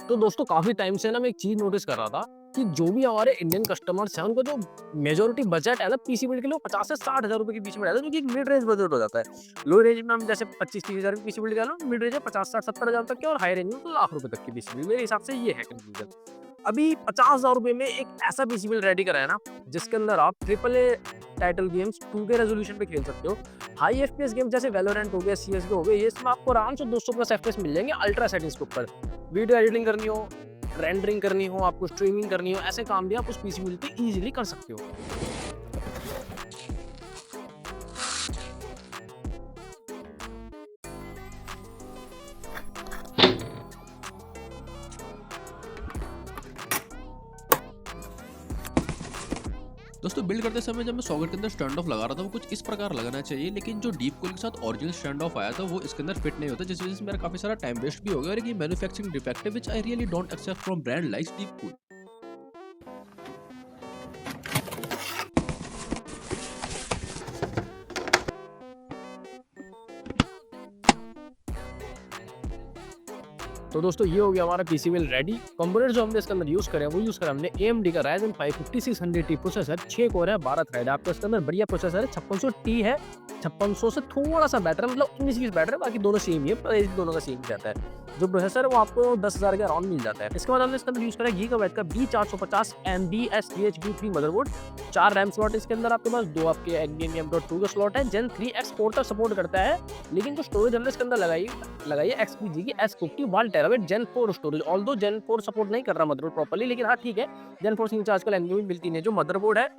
तो दोस्तों काफ़ी टाइम से ना मैं एक चीज़ नोटिस कर रहा था कि जो भी हमारे इंडियन कस्टमर्स हैं उनको जो मेजॉरिटी बजट है ना पीसी बिल्ड के लिए वो 50 से 60,000 रुपए के बीच में रहता है, जो कि एक मिड रेंज बजट हो जाता है। लो रेंज में हम जैसे 25-30,000 की पीसी बिल्ड कह लो, मिड रेंज में 50-60-70,000 तक के और हाई रेंज में तो लाख रुपए तक की पीसी बिल्ड। मेरे हिसाब से ये है कंक्लूजन। अभी 50,000 रुपए में एक ऐसा पीसी बिल्ड रेडी करा है ना जिसके अंदर आप triple A title games 2K resolution पे खेल सकते हो। हाई एफपीएस गेम जैसे वैलोरेंट हो गया, सीएसगो हो गया, ये इसमें आपको आराम से 200 प्लस एफपीएस मिल जाएंगे अल्ट्रा सेटिंग्स के ऊपर। वीडियो एडिटिंग करनी हो, रेंडरिंग करनी हो, आपको स्ट्रीमिंग करनी हो, ऐसे काम भी आप उस पीसी बिल्ड पे इजीली कर सकते हो। दोस्तों बिल्ड करते समय जब मैं सॉकेट के अंदर स्टैंड ऑफ लगा रहा था वो कुछ इस प्रकार लगाना चाहिए, लेकिन जो डीप कूलिंग के साथ ओरिजिनल स्टैंड ऑफ आया था वो इसके अंदर फिट नहीं होता, जिस वजह से मेरा काफी सारा टाइम वेस्ट भी हो गया और एक मैन्युफैक्चरिंग डिफेक्ट है which I really don't accept from brand like Deep Cool. तो दोस्तों ये हो गया हमारा पीसी बिल्ड रेडी। कंपोनेंट जो हमने इसके अंदर यूज करे वो यूज करा हमने AMD का Ryzen 5 5600T प्रोसेसर, 6 कोर है, 12 थ्रेड है। आपका इसके अंदर बढ़िया प्रोसेसर है, 5600T है। 5600 से थोड़ा सा बेटर है, मतलब 19-20 बेटर है, बाकी दोनों सेम ही है, प्राइस दोनों का सेम ही रहता है। जो प्रोसेसर है वो आपको 10,000 के अराउंड मिल जाता है। इसके बाद हमने इसके अंदर यूज करा गीगाबाइट का B450 MBS DHB3 motherboard. 4 RAM slot इसके अंदर आपके पास, 2 आपके NVMe M.2 का स्लॉट है। Gen 3 X4 तक सपोर्ट करता है, लेकिन जो स्टोरेज हमने इसके अंदर लगाई है XPG की S50 1 terabyte Gen 4 storage. Although Gen 4 support नहीं कर रहा मदरबोर्ड प्रॉपर्ली, लेकिन हाँ ठीक है, Gen 4 से नीचे आजकल NVMe मिलती नहीं है। जो मदरबोर्ड है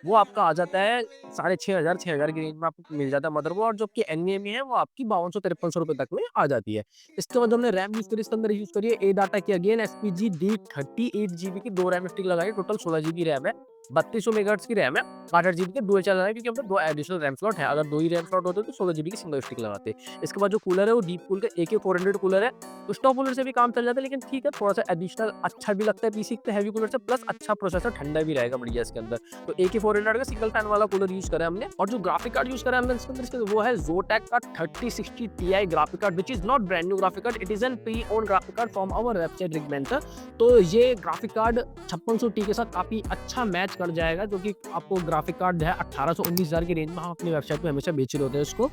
वो आपका आ जाता है 6,500 की रेंज में आपको मिल जाता है मदरबोर्ड, और जो आपकी NVMe है वो आपकी 5200-5300 रुपए तक में आ जाती है। इसके बाद हमने रैम यूज करी, इसके अंदर यूज करिए A-डाटा की अगेन SPG D30 8GB की 2 रैम स्टिक लगाई, टोटल 16GB रैम है। 3200 मेगाहर्ट्ज की रैम है, 8-8GB के डुअल चैनल है, क्योंकि हम 2 एडिशनल रैम स्लॉट है। अगर 2 ही रैम स्लॉट होते तो 16GB की सिंगल स्टिक लगाते। इसके बाद जो कूलर है वो डीप कूल का AK400 कूलर है। तो स्टॉक कूलर से भी काम चल जाता है, लेकिन ठीक है, थोड़ा सा एडिशनल अच्छा भी लगता है पीसी के हैवी कूलर से, प्लस अच्छा प्रोसेसर ठंडा भी रहेगा बढ़िया इसके अंदर। तो AK400 का सिंगल फैन वाला कूलर यूज करा हमने। और जो ग्राफिक कार्ड यूज करा हमने इसके अंदर वो है Zotac का 3060 Ti graphic card, which is not brand new graphic card, it is an pre own graphic card from our website Rigmentor. तो ये ग्राफिक कार्ड 5600T के साथ काफी अच्छा मैच कर जाएगा, जो कि आपको ग्राफिक कार्ड है 1800-19,000 की रेंज में हम अपनी वेबसाइट पे हमेशा बेच रहे होते हैं इसको।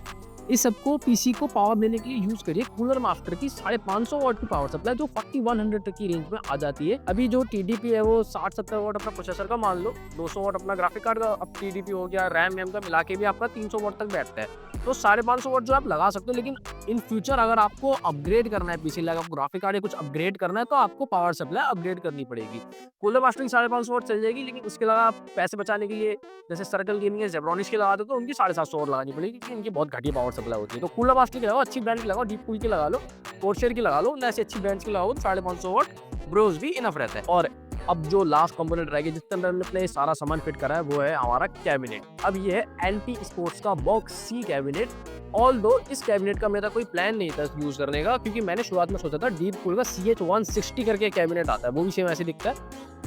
इस सबको पीसी को पावर देने के लिए यूज करिए कूलर मास्टर की 550 वाट की पावर सप्लाई, जो 4100 तक की रेंज में आ जाती है। अभी जो टीडीपी है वो 60-70 वाट अपना प्रोसेसर का मान लो, 200 वाट अपना ग्राफिक कार्ड का अब टीडीपी हो गया, रैम वैम का मिला के भी आपका 300 वाट तक बैठता है। तो 550 वाट जो आप लगा सकते हो, लेकिन इन फ्यूचर अगर आपको अपग्रेड करना है पीसी, लगा ग्राफिक कार्ड या कुछ अपग्रेड करना है, तो आपको पावर सप्लाई अपग्रेड करनी पड़ेगी। कूलर मास्टर की 550 वाट चल जाएगी, लेकिन उसके अलावा आप पैसे बचाने के लिए जैसे सर्कल गेमिंग या जेब्रॉनिक्स की लगा दो तो उनकी 750 वाट लगानी पड़ेगी, क्योंकि इनकी बहुत घटिया पावर सप्लाई होती है। तो कूलर मास्टर की लगाओ, अच्छी ब्रांड की लगाओ, डीप कूल की लगा लो, कोर्सेर की लगा लो, ऐसी अच्छी ब्रांड्स की लगाओ तो 550 वाट ब्रोज भी इनफ रहता है। और अब जो लास्ट कंपोनेंट रह गया जिसके अंदर हमने अपने सारा सामान फिट करा है वो है हमारा कैबिनेट। अब ये है एंटी स्पोर्ट्स का बॉक्स सी कैबिनेट। ऑल्दो इस कैबिनेट का मेरा कोई प्लान नहीं था यूज करने का, क्योंकि मैंने शुरुआत में सोचा था डीप कूल का CH160 करके कैबिनेट आता है, वो भी सेम ऐसे दिखता है,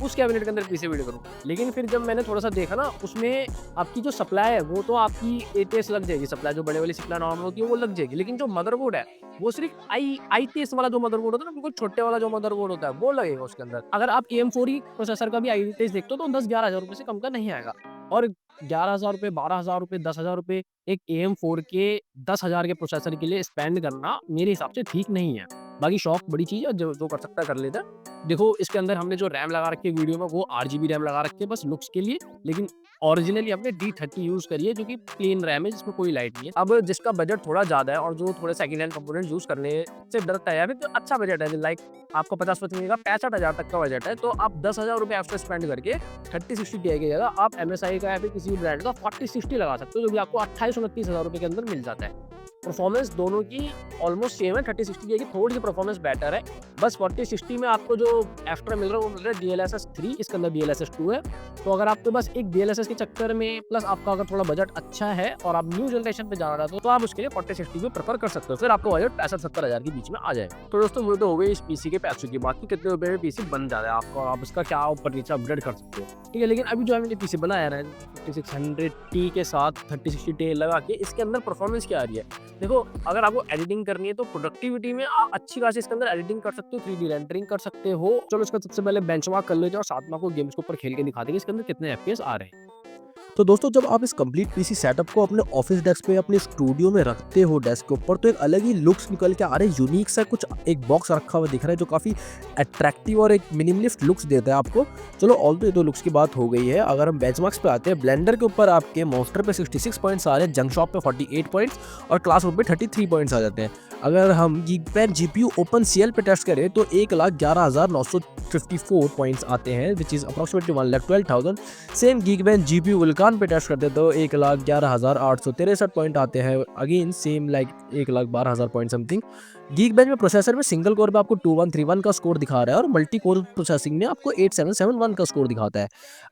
उस कैबिनेट के अंदर पीसी बिल्ड करूँ। लेकिन फिर जब मैंने थोड़ा सा देखा ना, उसमें आपकी जो सप्लाई है वो तो आपकी ATS लग जाएगी, सप्लाई जो बड़े वाली सप्लाई नॉर्मल होती है वो लग जाएगी, लेकिन जो मदरबोर्ड है वो सिर्फ ITS वाला जो मदरबोर्ड होता है ना, बिल्कुल छोटे वाला जो मदरबोर्ड होता है वो लगेगा उसके अंदर। अगर आप AM4 ही प्रोसेसर का भी ITS देखते हो तो 10-11 हज़ार रुपए से कम का नहीं आएगा। और 11,000 रुपए, 12,000 रुपए, 10,000 रुपए एक AM4 के 10,000 के प्रोसेसर के लिए स्पेंड करना मेरे हिसाब से ठीक नहीं है। बाकी शौक बड़ी चीज़ है, जो जो कर सकता है कर लेता है। देखो इसके अंदर हमने जो रैम लगा रखी है वीडियो में वो 8GB रैम लगा रखी है बस लुक्स के लिए, लेकिन ओरिजिनली हमने D30 यूज़ करी है, जो कि प्लेन रैम है जिसमें कोई लाइट नहीं है। अब जिसका बजट थोड़ा ज़्यादा है और जो थोड़े सेकंड हैंड कंपोनेंट यूज़ करने से डरता है, या फिर जो अच्छा बजट है, लाइक आपको 50-55 का 65,000 तक का बजट है, तो आप 10,000 रुपए एक्स्ट्रा स्पेंड करके 3060 Ti की जगह आप MSI का या फिर किसी भी ब्रांड का 4060 लगा सकते हो, जो कि आपको 28-29 हज़ार रुपए के अंदर मिल जाता है। परफॉर्मेंस दोनों की ऑलमोस्ट सेम है, 3060 Ti की थोड़ी सी परफॉर्मेंस बेटर है। बस 4060 में आपको जो एक्स्ट्रा मिल रहा है वो मिल रहा है DLSS 3, इसके अंदर DLSS 2 है। तो अगर आपके पास एक DLSS के चक्कर में प्लस आपका अगर थोड़ा बजट अच्छा है और आप न्यू जनरेशन पे जाना चाहते हो तो आप उसके लिए 4060 भी प्रेफर कर सकते हो, फिर आपका बजट 65-70 हज़ार के बीच में आ जाएगा। तो दोस्तों वो तो हो गई इस पीसी के पैसों की बात, कि कितने रुपए में पीसी बन जाता है आपका और आप इसका क्या ऊपर नीचे अपग्रेड कर सकते हो, ठीक है। लेकिन अभी जो हमने पीसी बनाया है 5600T के साथ 3060 Ti लगा के, इसके अंदर परफॉर्मेंस क्या आ रही है। देखो अगर आपको एडिटिंग करनी है तो प्रोडक्टिविटी में अच्छी खासी इसके अंदर एडिटिंग कर सकते सकते हो, 3D रेंडरिंग कर सकते हो। चलो इसका सबसे पहले बेंचमार्क कर लेते हैं और साथ में आपको गेम्स के ऊपर खेल के दिखा देंगे इसके अंदर कितने एफपीएस आ रहे हैं। तो दोस्तों जब आप इस कंप्लीट पीसी सेटअप को अपने ऑफिस डेस्क पे अपने स्टूडियो में रखते हो डेस्क के ऊपर, तो एक अलग ही लुक्स निकल के आ रहे हैं। यूनिक सा कुछ एक बॉक्स रखा हुआ दिख रहा है जो काफ़ी अट्रैक्टिव और एक मिनिमलिस्ट लुक्स देता है आपको। चलो ऑल तो ये तो लुक्स की बात हो गई है। अगर हम बेंचमार्क्स पे आते हैं, ब्लेंडर के ऊपर आपके मॉन्स्टर पे 66 पॉइंट्स आ रहे हैं, जंक शॉप पे 48 पॉइंट्स और क्लासरूम पे 33 पॉइंट्स आ जाते हैं। अगर हम गीकबेंच जीपीयू ओपन सीएल पे टेस्ट करें तो 1,11,954 पॉइंट्स आते हैं, which is approximately 1,12,000। Same Geekbench GPU वुल्कान पे टेस्ट करते तो 1,11,863 पॉइंट आते हैं। Again same like 1,12,000 point something. Geekbench में प्रोसेसर में सिंगल कोर पे आपको 2131 का स्कोर दिखा रहा है और मल्टी कोर प्रोसेसिंग में आपको 8771 का स्कोर दिखाता है।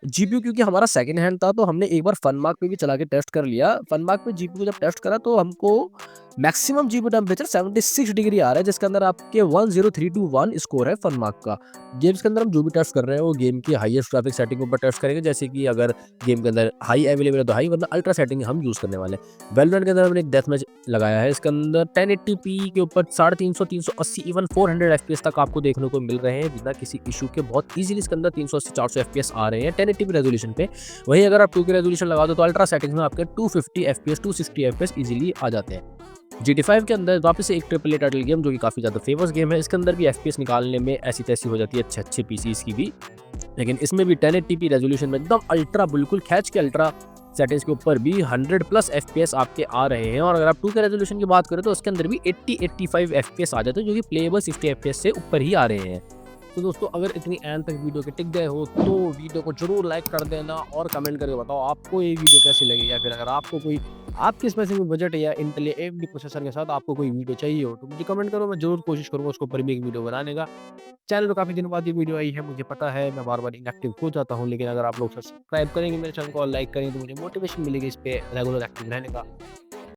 जीपीयू क्योंकि हमारा सेकंड हैंड था तो हमने एक बार फनमार्क पे भी चला के टेस्ट कर लिया। फनमार्क पे जीपीयू जब टेस्ट करा तो हमको मैक्सिमम जीपीयू टेम्परेचर 76 डिग्री आ रहा है, जिसके अंदर आपके 10321 स्कोर है फनमार्क का। गेम्स के अंदर हम जो भी टेस्ट कर रहे हैं वो गेम की हाईएस्ट ग्राफिक सेटिंग के ऊपर टेस्ट करेंगे, जैसे कि अगर गेम के अंदर हाई अवेलेबल है तो हाई, वरना अल्ट्रा सेटिंग हम यूज़ करने वाले हैं। वेलोरेंट के अंदर हमने एक डेथ मैच लगाया है, इसके अंदर 1080p के ऊपर 350, 380, इवन 400 एफपीएस तक आपको देखने को मिल रहे हैं बिना किसी इशू के। बहुत इजीली इसके अंदर 380, 400 एफपीएस आ रहे हैं 1080p रेजोल्यूशन पे। वहीं अगर आप 2K रेजोल्यूशन लगा दो तो अल्ट्रा सेटिंग्स में आपके 250 एफपीएस, 260 एफपीएस इजीली आ जाते हैं। GTA 5 के अंदर वापस से एक ट्रिपल ए टाइटल गेम जो कि काफ़ी ज़्यादा फेमस गेम है, इसके अंदर भी एफपीएस निकालने में ऐसी तैसी हो जाती है अच्छे अच्छे पीसीस की भी, लेकिन इसमें भी 1080p रेजोल्यूशन में एकदम अल्ट्रा, बिल्कुल खैच के अल्ट्रा सेटिंग्स के ऊपर भी 100+ एफपीएस आपके आ रहे हैं। और अगर आप 2K रेजोल्यूशन की बात करें तो उसके अंदर भी 80-85 एफपीएस आ जाते हैं, जो कि प्लेएबल 60 एफपीएस से ऊपर ही आ रहे हैं। तो दोस्तों अगर इतनी एंड तक वीडियो के टिक गए हो तो वीडियो को जरूर लाइक कर देना और कमेंट करके बताओ आपको ये वीडियो कैसी लगी, या फिर अगर आपको कोई आपके स्पेसिफिक बजट या इंटेल या AMD प्रोसेसर के साथ आपको कोई वीडियो चाहिए हो तो मुझे कमेंट करो, मैं जरूर कोशिश करूँगा उसके ऊपर भी एक वीडियो बनाने का। चैनल पे काफ़ी दिनों बाद ये वीडियो आई है, मुझे पता है मैं बार-बार इनएक्टिव हो जाता हूँ, लेकिन अगर आप लोग सब्सक्राइब करेंगे मेरे चैनल को और लाइक करेंगे तो मुझे मोटिवेशन मिलेगी इस पे रेगुलर एक्टिव रहने का।